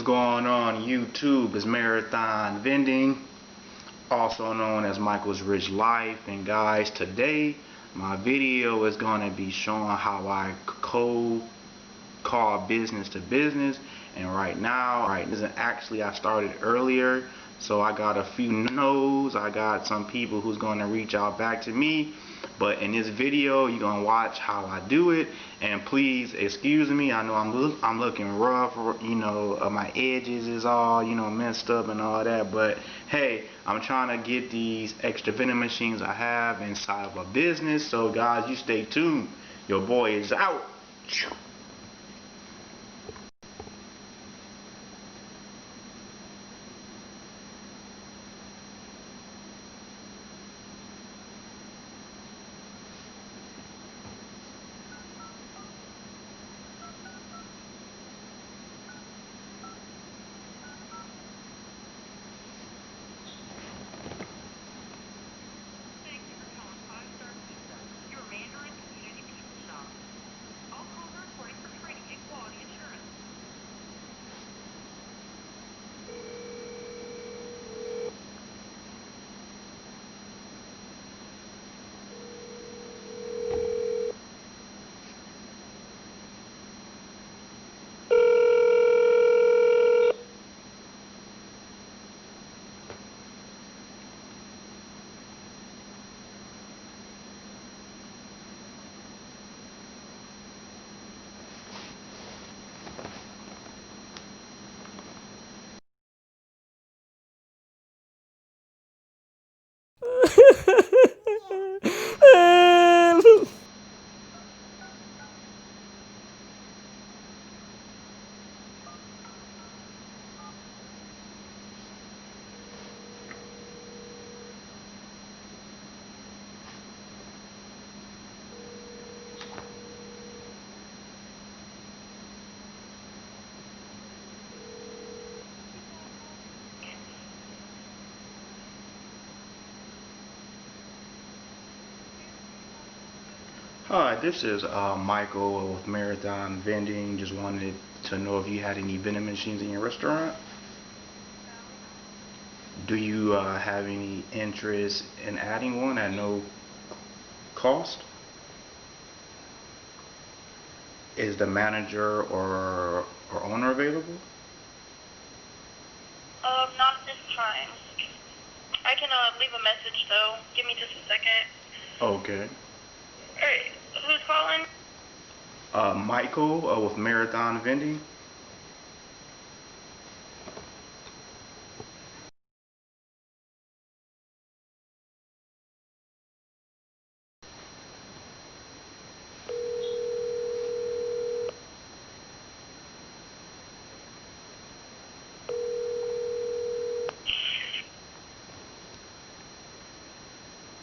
going on YouTube? It's Marathon Vending, also known as Michael's Rich Life. And guys, today my video is going to be showing how I cold call business to business. And right now, actually I started earlier, so I got a few no's. I got some people who's going to reach out back to me, but in this video you're going to watch how I do it. And please excuse me, I know I'm looking rough, my edges is all messed up and all that, but hey, I'm trying to get these extra vending machines I have inside of a business. So guys, you stay tuned, your boy is out. Hi, this is Michael with Marathon Vending. Just wanted to know if you had any vending machines in your restaurant. Do you have any interest in adding one at no cost? Is the manager or owner available? Not at this time. I can leave a message though. Give me just a second. Okay. Alright, who's calling? Michael with Marathon Vending.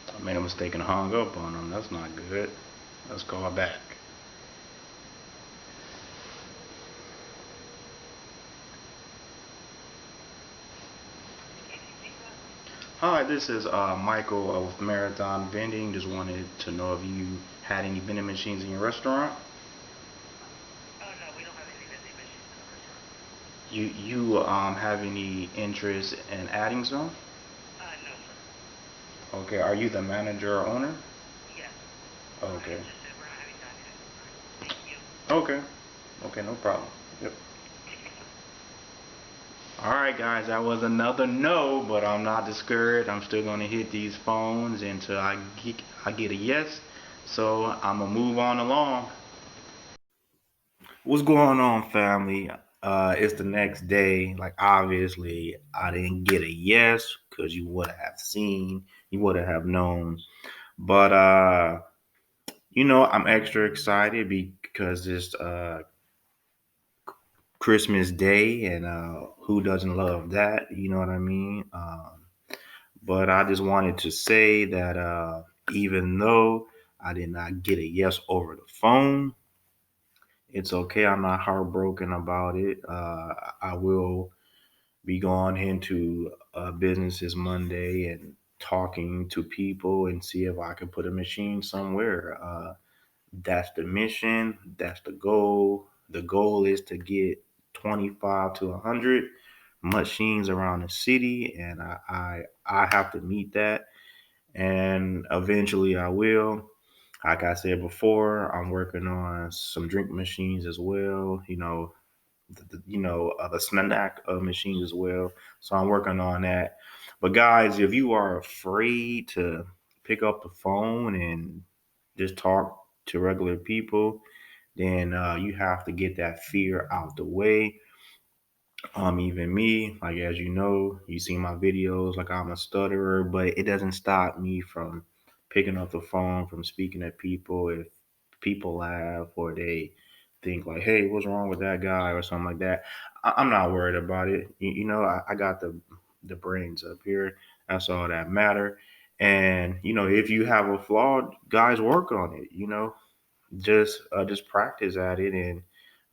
I made a mistake and hung up on him. That's not good. Let's call back. Hi, this is Michael with Marathon Vending. Just wanted to know if you had any vending machines in your restaurant. Oh no, we don't have any vending machines in the restaurant. You have any interest in adding some? No, sir. Okay, are you the manager or owner? Yes. Okay. We're not having time yet. Thank you. Okay. Okay, no problem. Yep. Alright guys, that was another no, but I'm not discouraged. I'm still gonna hit these phones until I get a yes. So I'm gonna move on along. What's going on, family? It's the next day. Like, obviously, I didn't get a yes because you would have seen, you would have known. But I'm extra excited because it's Christmas Day, and who doesn't love that? You know what I mean? But I just wanted to say that even though I did not get a yes over the phone, it's okay. I'm not heartbroken about it. I will be going into businesses Monday and talking to people and see if I can put a machine somewhere. That's the mission. That's the goal. The goal is to get 25 to 100 machines around the city, and I have to meet that, and eventually I will. Like I said before, I'm working on some drink machines as well. The snack machines as well. So I'm working on that. But guys, if you are afraid to pick up the phone and just talk to regular people, then you have to get that fear out the way. Even me, like as you know, you see my videos, like I'm a stutterer, but it doesn't stop me from picking up the phone, from speaking to people. If people laugh or they think like, "Hey, what's wrong with that guy?" or something like that, I'm not worried about it. I got the brains up here. That's all that matter. And if you have a flaw, guys, work on it. Just practice at it, and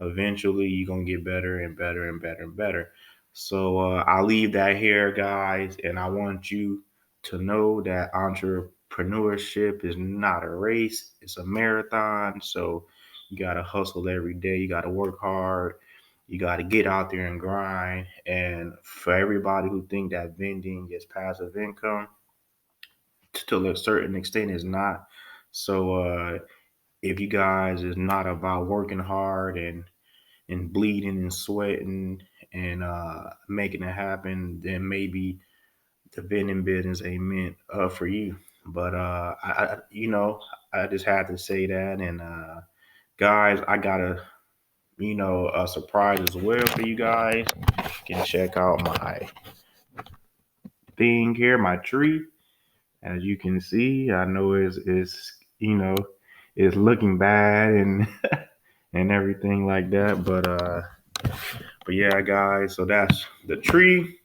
eventually you're gonna get better and better and better and better. So I'll leave that here, guys, and I want you to know that entrepreneurship is not a race, it's a marathon. So you gotta hustle every day, you gotta work hard, you gotta get out there and grind. And for everybody who think that vending is passive income, to a certain extent is not. So if you guys is not about working hard and bleeding and sweating and making it happen, then maybe the vending business ain't meant for you. But I just had to say that. And guys, I got a surprise as well for you guys. You can check out my thing here, my tree. As you can see, I know it's looking bad and and everything like that. But yeah, guys. So that's the tree.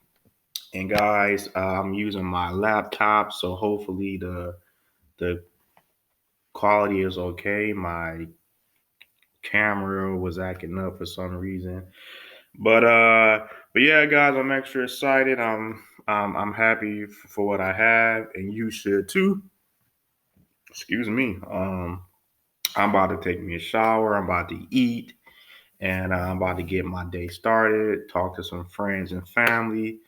And guys, I'm using my laptop, so hopefully the quality is okay. My camera was acting up for some reason, but yeah, guys, I'm extra excited. I'm happy for what I have, and you should too. Excuse me. I'm about to take me a shower. I'm about to eat, and I'm about to get my day started. Talk to some friends and family.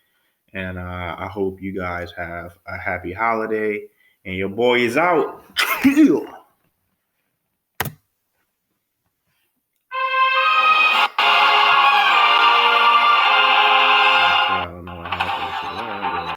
And I hope you guys have a happy holiday. And your boy is out.